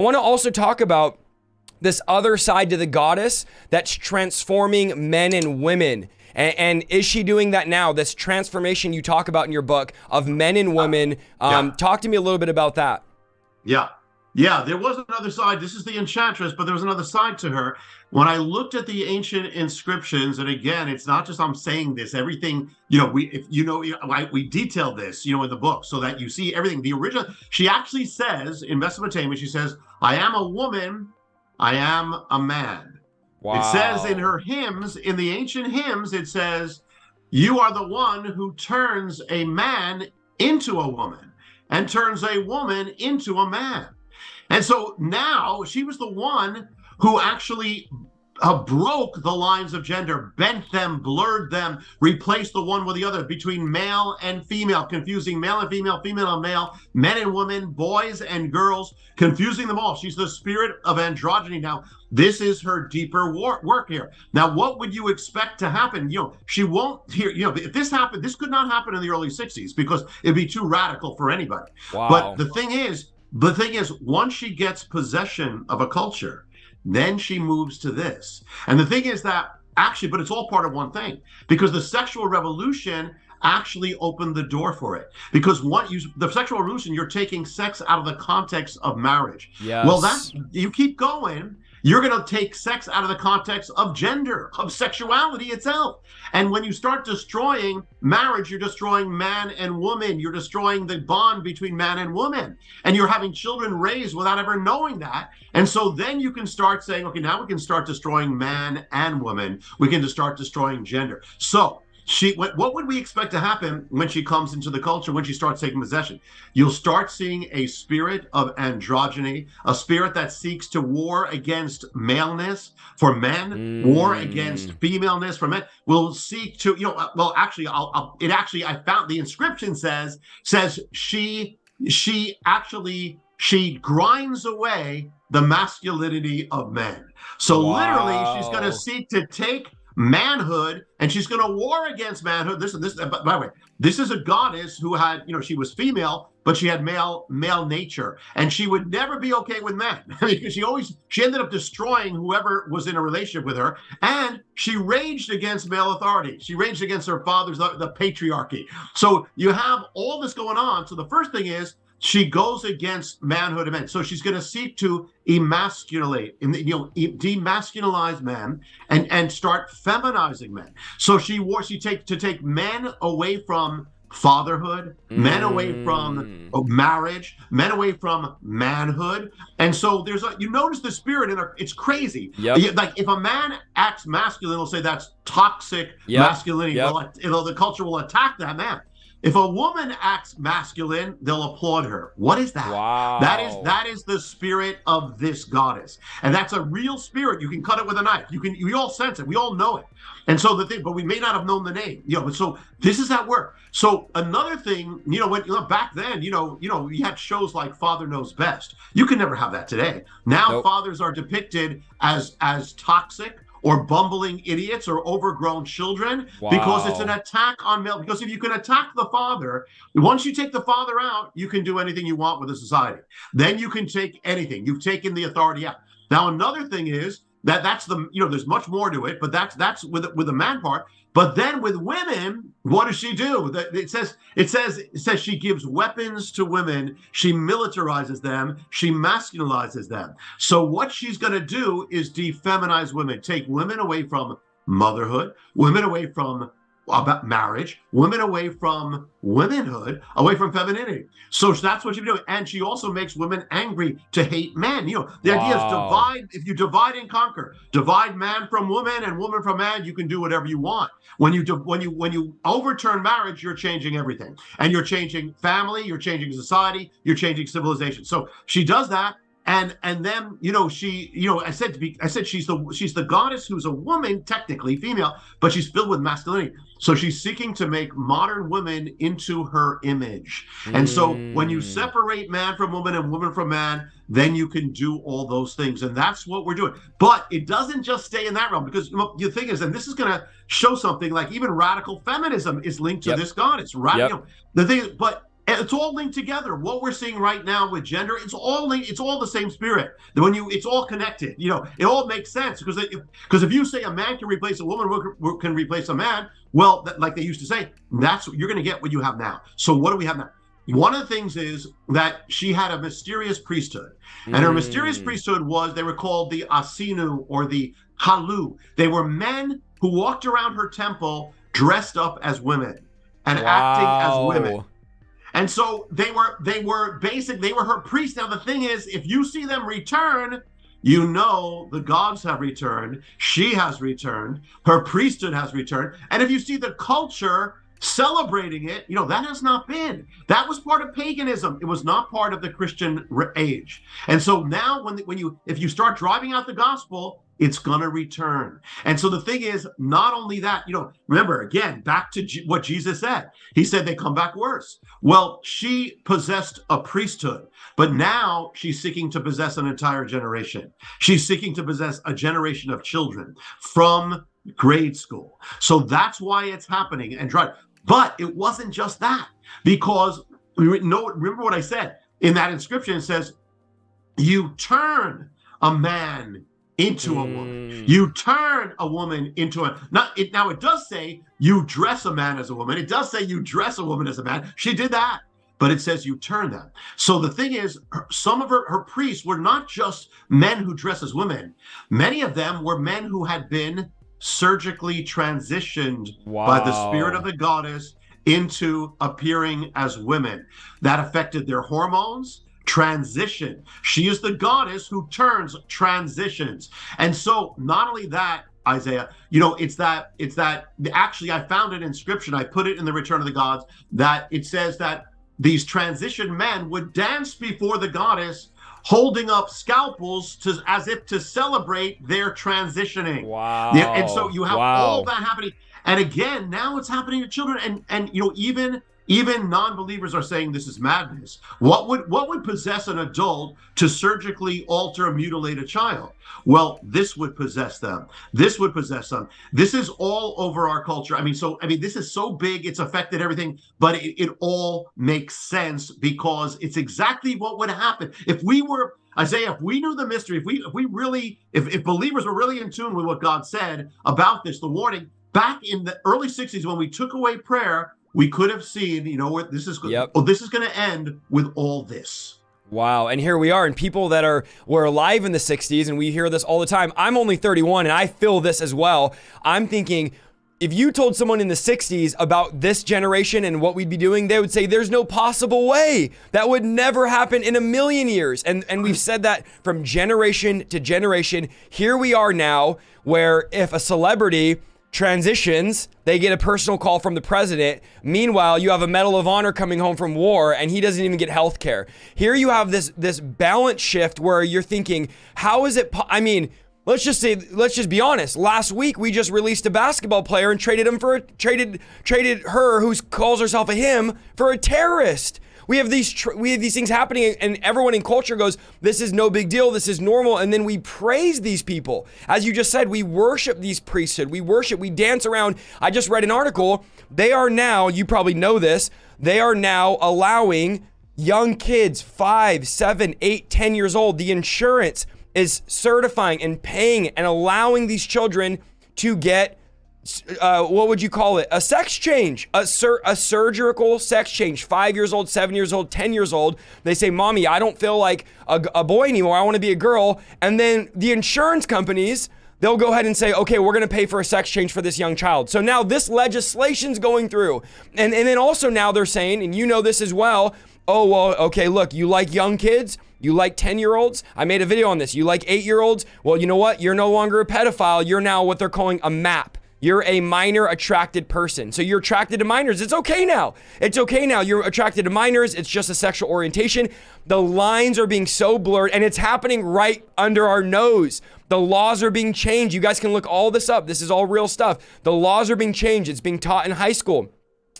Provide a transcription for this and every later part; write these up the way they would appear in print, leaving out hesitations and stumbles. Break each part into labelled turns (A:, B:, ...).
A: I want to also talk about this other side to the goddess that's transforming men and women. And is she doing that now? This transformation you talk about in your book of men and women. Talk to me a little bit about that.
B: Yeah, there was another side. This is the Enchantress, but there was another side to her. When I looked at the ancient inscriptions, and again, it's not just I'm saying this, everything, we detailed this, in the book so that you see everything. The original, she actually says in Mesopotamia, she says, I am a woman, I am a man. Wow. It says in her hymns, in the ancient hymns, it says, you are the one who turns a man into a woman and turns a woman into a man. And so now she was the one who actually broke the lines of gender, bent them, blurred them, replaced the one with the other between male and female, confusing male and female, female and male, men and women, boys and girls, confusing them all. She's the spirit of androgyny. Now, this is her deeper work here. Now, what would you expect to happen? She won't hear, if this happened, this could not happen in the early 60s because it'd be too radical for anybody.
A: Wow.
B: But the thing is, once she gets possession of a culture, then she moves to this. And the thing is that actually, but it's all part of one thing, because the sexual revolution actually opened the door for it. Because the sexual revolution, you're taking sex out of the context of marriage.
A: Yes.
B: Well, you keep going, you're going to take sex out of the context of gender, of sexuality itself. And when you start destroying marriage, you're destroying man and woman. You're destroying the bond between man and woman. And you're having children raised without ever knowing that. And so then you can start saying, okay, now we can start destroying man and woman. We can just start destroying gender. So what would we expect to happen when she comes into the culture, when she starts taking possession? You'll start seeing a spirit of androgyny, a spirit that seeks to war against maleness for men, war against femaleness for men. Will seek to, I found the inscription says she grinds away the masculinity of men. So literally, she's going to seek to take manhood, and she's going to war against manhood. By the way, this is a goddess who had, she was female, but she had male nature, and she would never be okay with men because she ended up destroying whoever was in a relationship with her, and she raged against male authority. She raged against her father's, the patriarchy. So you have all this going on. So the first thing is, she goes against manhood and men. So she's going to seek to emasculate, demasculinize men and start feminizing men. So she take men away from fatherhood, men away from marriage, men away from manhood. And so you notice the spirit in her, it's crazy.
A: Yep.
B: Like if a man acts masculine, they'll say that's toxic masculinity.
A: Yep.
B: The culture will attack that man. If a woman acts masculine, they'll applaud her. What is that?
A: Wow.
B: That is the spirit of this goddess. And that's a real spirit. You can cut it with a knife. We all sense it. We all know it. And so but we may not have known the name. So this is at work. So another thing, back then, you had shows like Father Knows Best. You can never have that today. Now fathers are depicted as toxic, or bumbling idiots or overgrown children, because it's an attack on male. Because if you can attack the father, once you take the father out, you can do anything you want with the society. Then you can take anything. You've taken the authority out. Now, another thing is that's there's much more to it, but that's with the man part. But then with women, what does she do? It says she gives weapons to women. She militarizes them. She masculinizes them. So what she's going to do is defeminize women, take women away from motherhood, women away from marriage, women away from womanhood, away from femininity. So that's what she's doing. And she also makes women angry to hate men. The idea is divide. If you divide and conquer, divide man from woman and woman from man, you can do whatever you want. When you overturn marriage, you're changing everything. And you're changing family, you're changing society, you're changing civilization. So she does that. And then I said she's the goddess who's a woman, technically female, but she's filled with masculinity. So she's seeking to make modern women into her image. And so when you separate man from woman and woman from man, then you can do all those things. And that's what we're doing. But it doesn't just stay in that realm, because the thing is, and this is going to show something like even radical feminism is linked to this goddess, right? The thing is, but it's all linked together. What we're seeing right now with gender, it's all linked, it's all the same spirit. It's all connected. It all makes sense because if you say a man can replace a woman, can replace a man, well, like they used to say, you're going to get what you have now. So what do we have now? One of the things is that she had a mysterious priesthood, and her mysterious priesthood they were called the Asinu or the Halu. They were men who walked around her temple dressed up as women and acting as women. And so they were her priests. Now the thing is, if you see them return, the gods have returned, she has returned, her priesthood has returned. And if you see the culture celebrating it, that has not been. That was part of paganism. It was not part of the Christian age. And so now if you start driving out the gospel, it's going to return. And so the thing is, not only that, remember, again, back to what Jesus said. He said they come back worse. Well, she possessed a priesthood, but now she's seeking to possess an entire generation. She's seeking to possess a generation of children from grade school. So that's why it's happening. But it wasn't just that, because remember what I said in that inscription. It says, you turn a man into a woman. You turn a woman into now it does say you dress a man as a woman. It does say you dress a woman as a man. She did that, but it says you turn them. So the thing is, some of her priests were not just men who dress as women. Many of them were men who had been surgically transitioned by the spirit of the goddess into appearing as women. That affected their hormones. Transition. She is the goddess who transitions. And so not only that, Isaiah, it's that actually I found an inscription, I put it in the Return of the Gods, that it says that these transition men would dance before the goddess, holding up scalpels as if to celebrate their transitioning.
A: Wow.
B: And so you have all that happening. And again, now it's happening to children. And even non-believers are saying this is madness. What would possess an adult to surgically alter or mutilate a child? Well, this would possess them. This would possess them. This is all over our culture. This is so big, it's affected everything, but it all makes sense because it's exactly what would happen. If we were, Isaiah, if we knew the mystery, if believers were really in tune with what God said about this, the warning, back in the early 60s when we took away prayer, we could have seen, this is going to end with all this.
A: Wow. And here we are, and people that were alive in the 60s, and we hear this all the time. I'm only 31, and I feel this as well. I'm thinking, if you told someone in the 60s about this generation and what we'd be doing, they would say, there's no possible way. That would never happen in a million years. And we've said that from generation to generation. Here we are now, where if a celebrity transitions, they get a personal call from the president. Meanwhile, you have a Medal of Honor coming home from war, and he doesn't even get health care. Here you have this balance shift where you're thinking, how is it? Let's just be honest. Last week we just released a basketball player and traded her, who calls herself a him, for a terrorist. We have these things happening, and everyone in culture goes, this is no big deal, this is normal, and then we praise these people. As you just said, we worship these priesthood, we dance around. I just read an article, they are now, you probably know this, they are now allowing young kids, 5, 7, 8, 10 years old, the insurance is certifying and paying and allowing these children to get what would you call it? A sex change, a surgical sex change. 5 years old, 7 years old, 10 years old. They say, mommy, I don't feel like a boy anymore. I want to be a girl. And then the insurance companies, they'll go ahead and say, okay, we're going to pay for a sex change for this young child. So now this legislation's going through. And then also now they're saying, and you know this as well, oh, well, okay, look, you like young kids? You like 10-year-olds? I made a video on this. You like 8-year-olds? Well, you know what? You're no longer a pedophile. You're now what they're calling a MAP. You're a minor attracted person. So you're attracted to minors. It's okay now. It's okay now. You're attracted to minors. It's just a sexual orientation. The lines are being so blurred, and it's happening right under our nose. The laws are being changed. You guys can look all this up. This is all real stuff. The laws are being changed. It's being taught in high school.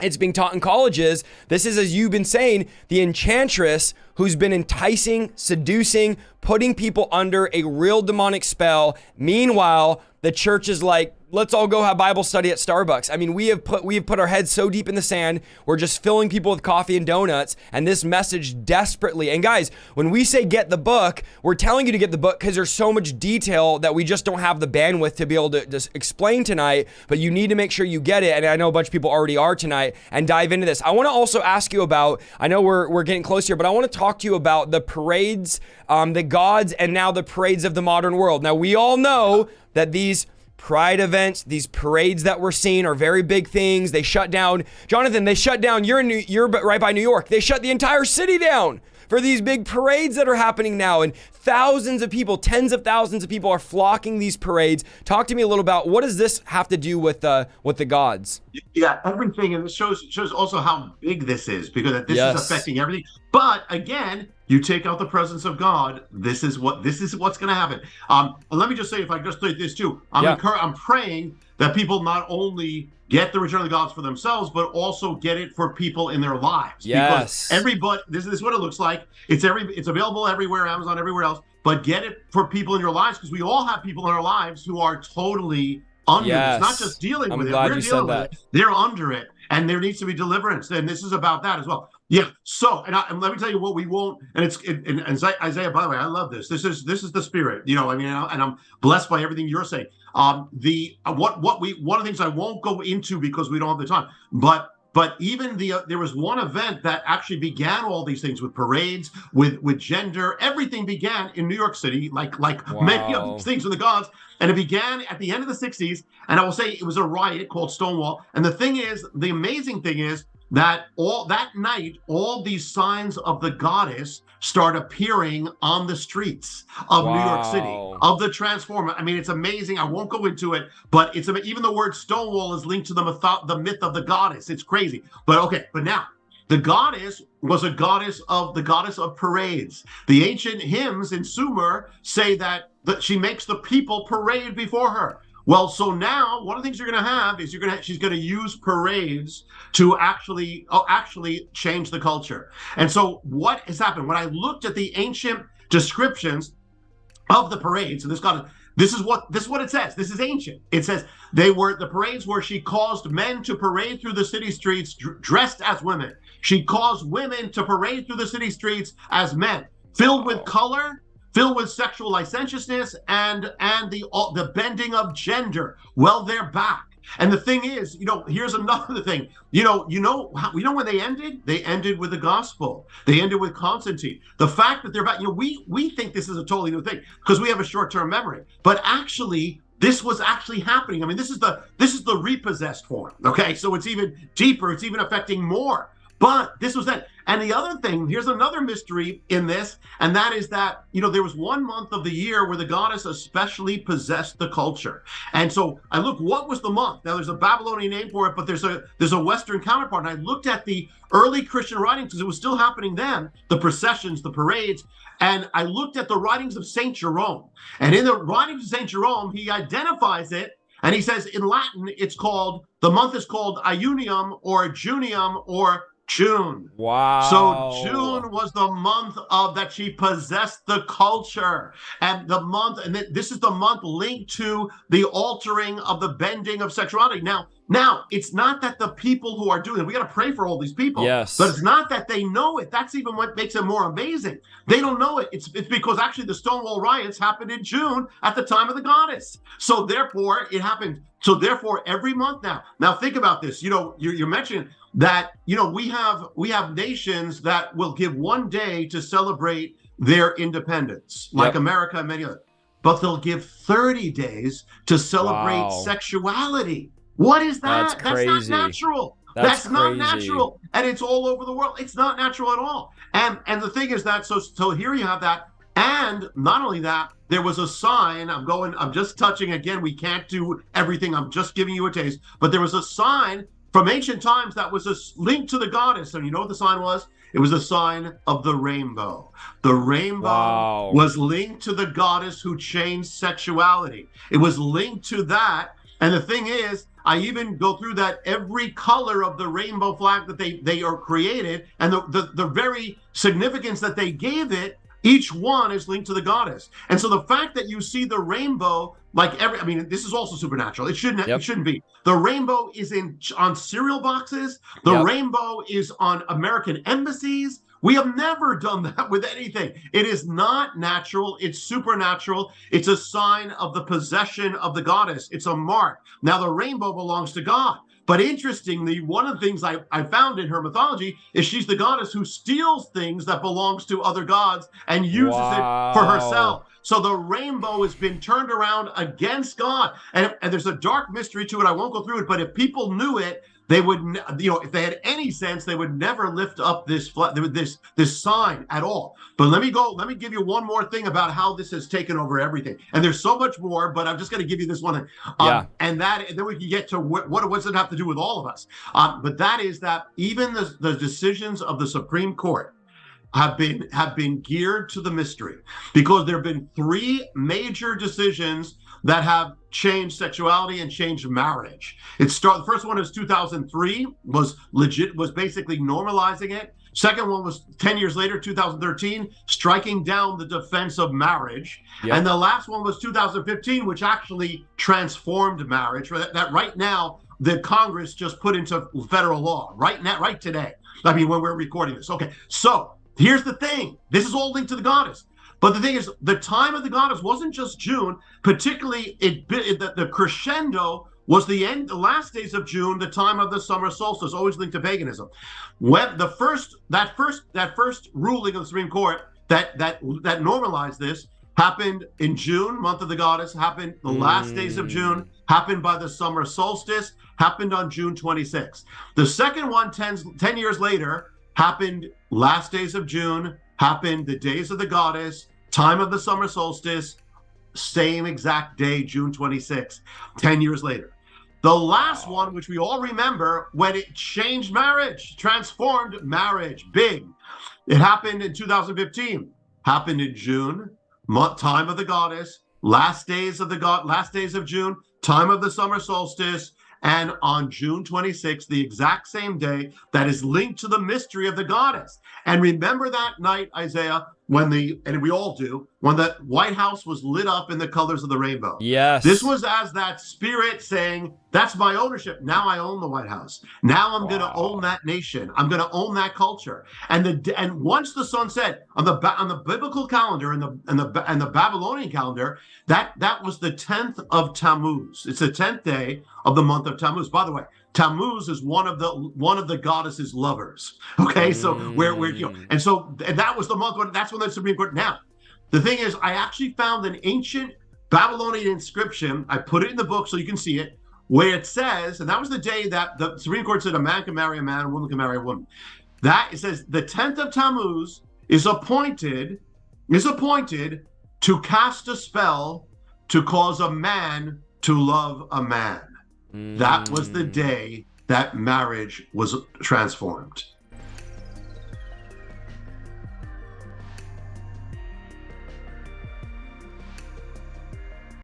A: It's being taught in colleges. This is, as you've been saying, the enchantress who's been enticing, seducing, putting people under a real demonic spell. Meanwhile, the church is like, let's all go have Bible study at Starbucks. I mean, we have put our heads so deep in the sand. We're just filling people with coffee and donuts, and this message desperately. And guys, when we say get the book, we're telling you to get the book because there's so much detail that we just don't have the bandwidth to be able to just explain tonight, but you need to make sure you get it. And I know a bunch of people already are tonight, and dive into this. I want to also ask you about, I know we're getting close here, but I want to talk to you about the parades, the gods, and now the parades of the modern world. Now, we all know that these pride events, these parades that we're seeing are very big things. They shut down, Jonathan, you're right by New York. They shut the entire city down for these big parades that are happening now. And thousands of people, tens of thousands of people are flocking these parades. Talk to me a little about, what does this have to do with the gods?
B: Yeah, everything. And it shows also how big this is, because this is affecting everything. But again, you take out the presence of God, this is what's going to happen. Let me just say, if I just say this too, I'm praying that people not only get the return of the gods for themselves, but also get it for people in their lives.
A: Yes.
B: Because everybody, this is what it looks like. It's available everywhere, Amazon, everywhere else. But get it for people in your lives, because we all have people in our lives who are totally under this, not just dealing with it. We're dealing with it. They're under it, and there needs to be deliverance. And this is about that as well. Yeah. So, and let me tell you what we won't. And Isaiah, by the way, I love this. This is the spirit. You know, I mean, and I'm blessed by everything you're saying. One of the things I won't go into because we don't have the time, but even there was one event that actually began all these things with parades, with gender. Everything began in New York City, like many of these things with the gods. And it began at the end of the 60s. And I will say it was a riot called Stonewall. And the amazing thing is that that night, all these signs of the goddess start appearing on the streets of New York City, of the transformer. I mean, it's amazing. I won't go into it, but even the word Stonewall is linked to the myth of the goddess. It's crazy. But now the goddess was a goddess of parades. The ancient hymns in Sumer say that she makes the people parade before her. Well, so now one of the things you're going to have is she's going to use parades to actually change the culture. And so what has happened? When I looked at the ancient descriptions of the parades, and this is what it says. This is ancient. It says the parades where she caused men to parade through the city streets dressed as women. She caused women to parade through the city streets as men, filled with color, filled with sexual licentiousness and the bending of gender. Well, they're back. And the thing is, here's another thing. When they ended? They ended with the gospel. They ended with Constantine. The fact that they're back, we think this is a totally new thing because we have a short-term memory. But actually, this was actually happening. I mean, this is the repossessed form. Okay, so it's even deeper. It's even affecting more. But this was that. And the other thing, here's another mystery in this, and that is that, there was 1 month of the year where the goddess especially possessed the culture. And so I looked, what was the month? Now, there's a Babylonian name for it, but there's a Western counterpart. And I looked at the early Christian writings because it was still happening then, the processions, the parades. And I looked at the writings of St. Jerome. And in the writings of St. Jerome, he identifies it. And he says in Latin, the month is called Iunium or Junium or June.
A: Wow.
B: So June was the month that she possessed the culture. And this is the month linked to the altering of the bending of sexuality. Now, it's not that the people who are doing it, we got to pray for all these people.
A: Yes.
B: But it's not that they know it. That's even what makes it more amazing. They don't know it. It's because actually the Stonewall riots happened in June at the time of the goddess. So therefore, it happened. So therefore, every month now. Now think about this. You're mentioning that we have nations that will give 1 day to celebrate their independence, like America and many others, but they'll give 30 days to celebrate sexuality. What is that?
A: That's
B: not natural. That's not natural, and it's all over the world. It's not natural at all. And the thing is that so here you have that, and not only that, there was a sign. I'm just touching again. We can't do everything. I'm just giving you a taste, but there was a sign from ancient times that was linked to the goddess. And you know what the sign was? It was a sign of the rainbow. The rainbow was linked to the goddess who changed sexuality. It was linked to that. And the thing is, I even go through that every color of the rainbow flag that they are created, and the very significance that they gave it Each one is linked to the goddess. And so the fact that you see the rainbow, I mean, this is also supernatural. It shouldn't be. The rainbow is on cereal boxes. The rainbow is on American embassies. We have never done that with anything. It is not natural. It's supernatural. It's a sign of the possession of the goddess. It's a mark. Now, the rainbow belongs to God. But interestingly, one of the things I found in her mythology is she's the goddess who steals things that belongs to other gods and uses it for herself. So the rainbow has been turned around against God. And there's a dark mystery to it. I won't go through it, but if people knew it, they would, if they had any sense, they would never lift up this sign at all. But let me give you one more thing about how this has taken over everything. And there's so much more, but I'm just going to give you this one. And then we can get to what does it have to do with all of us? But that is that even the decisions of the Supreme Court have been geared to the mystery, because there have been 3 major decisions that have changed sexuality and changed marriage. The first one is 2003, was basically normalizing it. Second one was 10 years later, 2013, striking down the defense of marriage. Yep. And the last one was 2015, which actually transformed marriage. That right now, the Congress just put into federal law right today. I mean, when we're recording this. Okay, so here's the thing. This is all linked to the goddess. But the thing is, the time of the goddess wasn't just June. Particularly, the crescendo was the last days of June, the time of the summer solstice, always linked to paganism. When that first ruling of the Supreme Court that normalized this happened in June, month of the goddess, happened the last days of June, happened by the summer solstice, happened on June 26th. The second one, 10 years later, happened last days of June, happened the days of the goddess, time of the summer solstice, same exact day, June 26th, 10 years later. The last one, which we all remember, when it changed marriage, transformed marriage, big. It happened in 2015, happened in June, time of the goddess, last days of June, time of the summer solstice, and on June 26th, the exact same day, that is linked to the mystery of the goddess. And remember that night, Isaiah, and we all do, when the White House was lit up in the colors of the rainbow.
A: Yes.
B: This was as that spirit saying, that's my ownership. Now I own the White House. Now I'm going to own that nation. I'm going to own that culture. And once the sun set on the biblical calendar and the Babylonian calendar, that was the 10th of Tammuz. It's the 10th day of the month of Tammuz. By the way, Tammuz is one of the goddess's lovers. Okay, so and that was the month that's when the Supreme Court. Now, the thing is, I actually found an ancient Babylonian inscription. I put it in the book so you can see it, where it says, and that was the day that the Supreme Court said a man can marry a man, a woman can marry a woman. That it says the 10th of Tammuz is appointed to cast a spell to cause a man to love a man. That was the day that marriage was transformed.